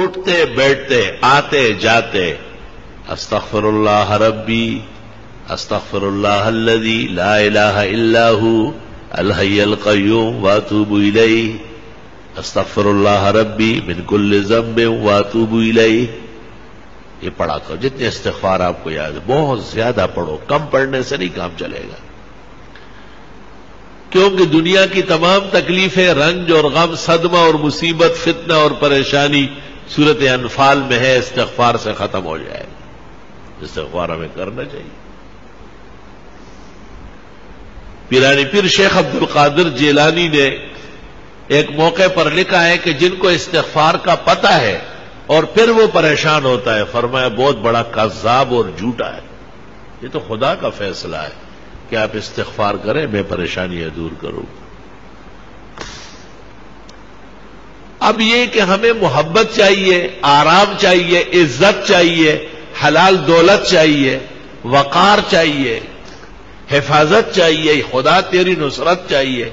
اٹھتے بیٹھتے آتے جاتے استغفر اللہ ربی استغفر اللہ الذی لا الہ الا ہو الحی القیوم واتوب الیہ استغفر اللہ ربی من کل ذنب واتوب الیہ. یہ پڑھا کرو جتنے استغفار آپ کو یاد ہے، بہت زیادہ پڑھو، کم پڑھنے سے نہیں کام چلے گا. کیونکہ دنیا کی تمام تکلیفیں، رنج اور غم، صدمہ اور مصیبت، فتنہ اور پریشانی سورت انفال میں ہے، استغفار سے ختم ہو جائے. استغفار ہمیں کرنا چاہیے. پیرانی پیر شیخ عبد القادر جیلانی نے ایک موقع پر لکھا ہے کہ جن کو استغفار کا پتہ ہے اور پھر وہ پریشان ہوتا ہے، فرمایا بہت بڑا کذاب اور جھوٹا ہے. یہ تو خدا کا فیصلہ ہے کہ آپ استغفار کریں، میں پریشانیاں دور کروں. اب یہ کہ ہمیں محبت چاہیے، آرام چاہیے، عزت چاہیے، حلال دولت چاہیے، وقار چاہیے، حفاظت چاہیے، خدا تیری نصرت چاہیے،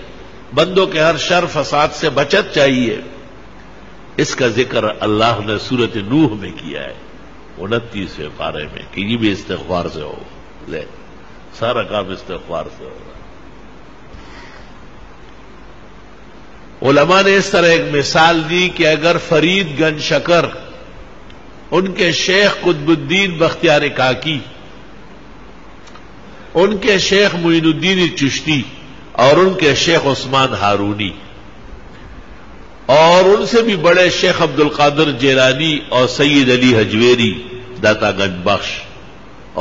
بندوں کے ہر شر فساد سے بچت چاہیے. اس کا ذکر اللہ نے سورت نوح میں کیا ہے 29ویں پارے میں کہ یہ بھی استغفار سے ہو. لے سارا کام استغفار سے ہوگا. علماء نے اس طرح ایک مثال دی کہ اگر فرید گنج شکر ان کے شیخ قطب الدین بختیار کاکی، ان کے شیخ معین الدین چشتی اور ان کے شیخ عثمان ہارونی اور ان سے بھی بڑے شیخ عبد القادر جیلانی اور سید علی حجویری داتا گنج بخش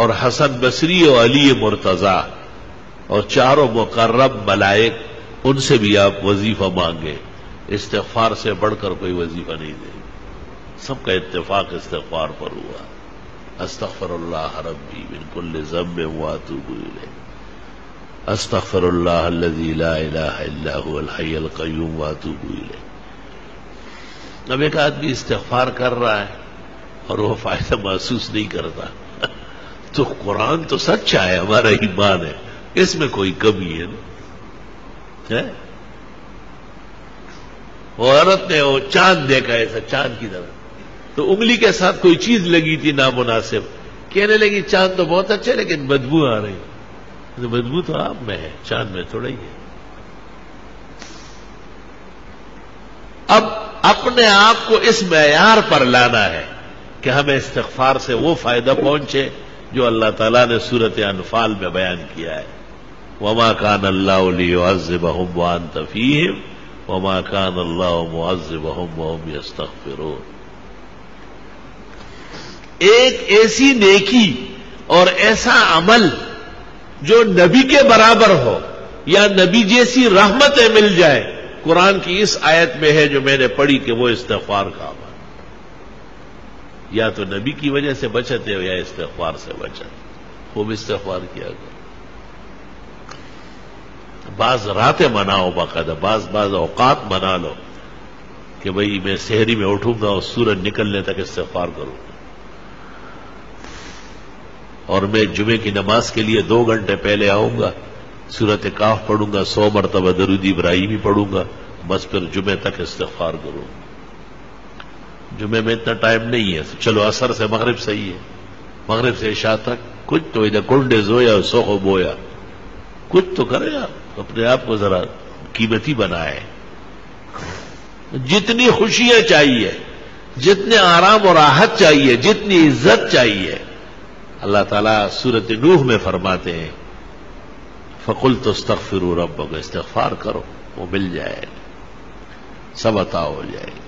اور حسن بصری اور علی مرتضی اور چاروں مقرب ملائک، ان سے بھی آپ وظیفہ مانگے. استغفار سے بڑھ کر کوئی وظیفہ نہیں دے. سب کا اتفاق استغفار پر ہوا. استغفر اللہ ربی من کل ذنب واتوب الیہ استغفر اللہ الذی لا الہ الا هو الحی القیوم واتوب الیہ. اب ایک آدمی استغفار کر رہا ہے اور وہ فائدہ محسوس نہیں کرتا تو قرآن تو سچا ہے، ہمارا ایمان ہے، اس میں کوئی کمی ہے نا. وہ عورت نے وہ چاند دیکھا ایسا چاند کی طرح، تو انگلی کے ساتھ کوئی چیز لگی تھی نامناسب، کہنے لگی چاند تو بہت اچھا لیکن بدبو آ رہی. تو بدبو تو آپ میں ہے، چاند میں تھوڑا ہی ہے. اب اپنے آپ کو اس معیار پر لانا ہے کہ ہمیں استغفار سے وہ فائدہ پہنچے جو اللہ تعالیٰ نے سورت انفال میں بیان کیا ہے. وما كان الله ليعذبهم وانت فيهم وما كان الله معذبهم وهم يستغفرون. ایک ایسی نیکی اور ایسا عمل جو نبی کے برابر ہو یا نبی جیسی رحمتیں مل جائے، قرآن کی اس آیت میں ہے جو میں نے پڑھی کہ وہ استغفار کا عمل. یا تو نبی کی وجہ سے بچت ہے یا استغفار سے بچت. خوب استغفار کیا کرو. بعض راتیں مناؤ باقاعدہ، بعض اوقات منا لو کہ بھئی میں سحری میں اٹھوں گا اور سورج نکلنے تک استغفار کروں گا، اور میں جمعے کی نماز کے لیے 2 گھنٹے پہلے آؤں گا، سورت کاف پڑھوں گا، 100 مرتبہ درود ابراہیمی پڑھوں گا، بس پھر جمعے تک استغفار کروں گا. جمعے میں اتنا ٹائم نہیں ہے، چلو عصر سے مغرب صحیح ہے، مغرب سے عشاء تک کچھ تو ادھر کنڈے زویا سوخو بویا، کچھ تو کرے آپ، اپنے آپ کو ذرا قیمتی بنائے. جتنی خوشیاں چاہیے، جتنے آرام اور راحت چاہیے، جتنی عزت چاہیے، اللہ تعالیٰ سورۃ نوح میں فرماتے ہیں فَقُلْتُ اسْتَغْفِرُوا رَبَّكُمْ، استغفار کرو، وہ مل جائے گا، سب عطا ہو جائے گا.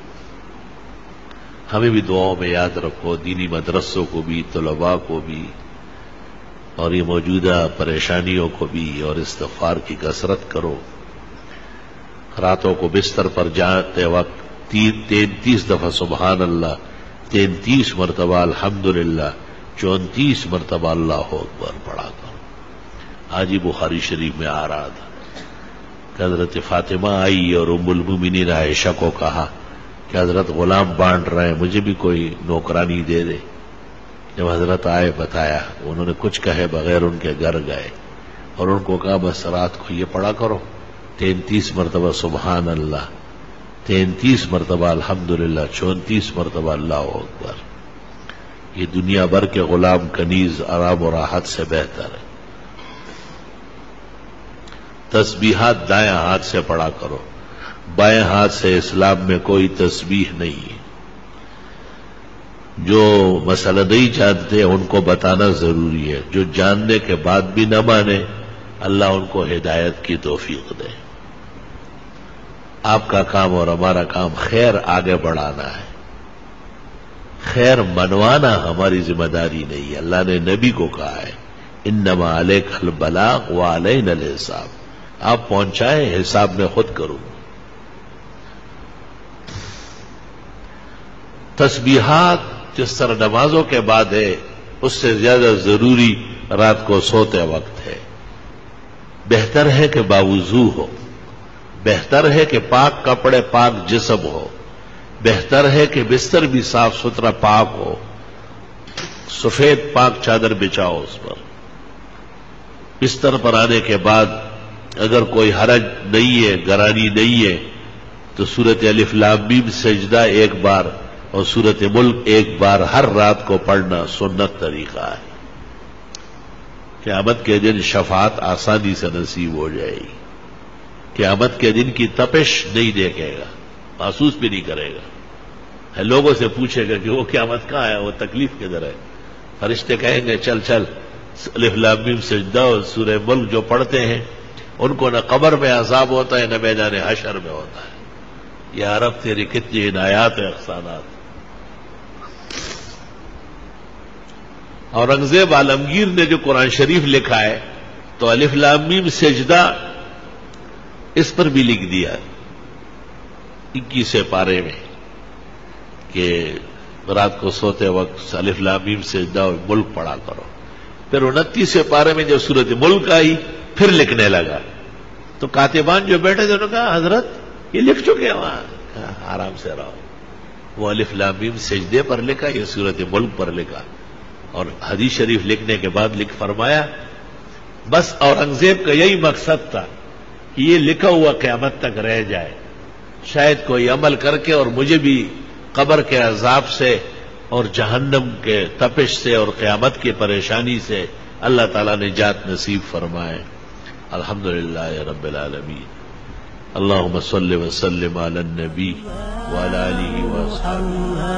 ہمیں بھی دعاؤں میں یاد رکھو، دینی مدرسوں کو بھی، طلباء کو بھی، اور یہ موجودہ پریشانیوں کو بھی، اور استغفار کی کثرت کرو. راتوں کو بستر پر جاتے وقت 33 دفعہ سبحان اللہ، 33 مرتبہ الحمدللہ، 34 مرتبہ اللہ اکبر پڑھا کرو. آج ہی بخاری شریف میں آ رہا تھا کہ حضرت فاطمہ آئی اور ام المومنین عائشہ کو کہا کہ حضرت غلام بانٹ رہے ہیں، مجھے بھی کوئی نوکرانی دے دے. جب حضرت آئے بتایا، انہوں نے کچھ کہے بغیر ان کے گھر گئے اور ان کو کہا بس رات کو یہ پڑھا کرو 33 مرتبہ سبحان اللہ، 33 مرتبہ الحمدللہ، 34 مرتبہ اللہ اکبر. یہ دنیا بھر کے غلام کنیز آرام و راحت سے بہتر ہے. تسبیحات دائیں ہاتھ سے پڑھا کرو، بائیں ہاتھ سے اسلام میں کوئی تسبیح نہیں ہے. جو مسئلہ نہیں جانتے ان کو بتانا ضروری ہے، جو جاننے کے بعد بھی نہ مانے اللہ ان کو ہدایت کی توفیق دے. آپ کا کام اور ہمارا کام خیر آگے بڑھانا ہے، خیر منوانا ہماری ذمہ داری نہیں ہے. اللہ نے نبی کو کہا ہے انما علیک البلاغ وعلینا الحساب، آپ پہنچائیں، حساب میں خود کروں. تسبیحات جس طرح نمازوں کے بعد ہے اس سے زیادہ ضروری رات کو سوتے وقت ہے. بہتر ہے کہ باوضو ہو، بہتر ہے کہ پاک کپڑے پاک جسم ہو، بہتر ہے کہ بستر بھی صاف ستھرا پاک ہو، سفید پاک چادر بچھاؤ اس پر. بستر پر آنے کے بعد اگر کوئی حرج نہیں ہے، گرانی نہیں ہے، تو سورت الف لام میم سجدہ ایک بار اور سورت ملک ایک بار ہر رات کو پڑھنا سنت طریقہ ہے. قیامت کے دن شفاعت آسانی سے نصیب ہو جائے گی. قیامت کے دن کی تپش نہیں دیکھے گا، محسوس بھی نہیں کرے گا. لوگوں سے پوچھے گا کہ وہ قیامت کہاں ہے، وہ تکلیف کدھر ہے. فرشتے کہیں گے چل چل الف لام میم سجدہ اور سورہ ملک جو پڑھتے ہیں ان کو نہ قبر میں عذاب ہوتا ہے نہ میدان حشر میں ہوتا ہے. یا رب تیری کتنی عنایات و احسانات. اورنگزیب عالمگیر نے جو قرآن شریف لکھا ہے تو الف لام میم سجدہ اس پر بھی لکھ دیا 21 پارے میں کہ رات کو سوتے وقت الف لام میم سجدہ اور ملک پڑھا کرو. پھر 29 پارے میں جب سورت ملک آئی پھر لکھنے لگا تو کاتبان جو بیٹھے تھے انہوں نے کہا حضرت یہ لکھ چکے ہیں وہاں. کہا آرام سے رہو، وہ الف لام میم سجدے پر لکھا، یہ سورت ملک پر لکھا. اور حدیث شریف لکھنے کے بعد لکھ فرمایا بس اورنگزیب کا یہی مقصد تھا کہ یہ لکھا ہوا قیامت تک رہ جائے، شاید کوئی عمل کر کے اور مجھے بھی قبر کے عذاب سے اور جہنم کے تپش سے اور قیامت کی پریشانی سے اللہ تعالیٰ نے نجات نصیب فرمائے. الحمدللہ رب العالمین. اللہم صلی وسلم علی النبی وعلی آلہ وصحبہ.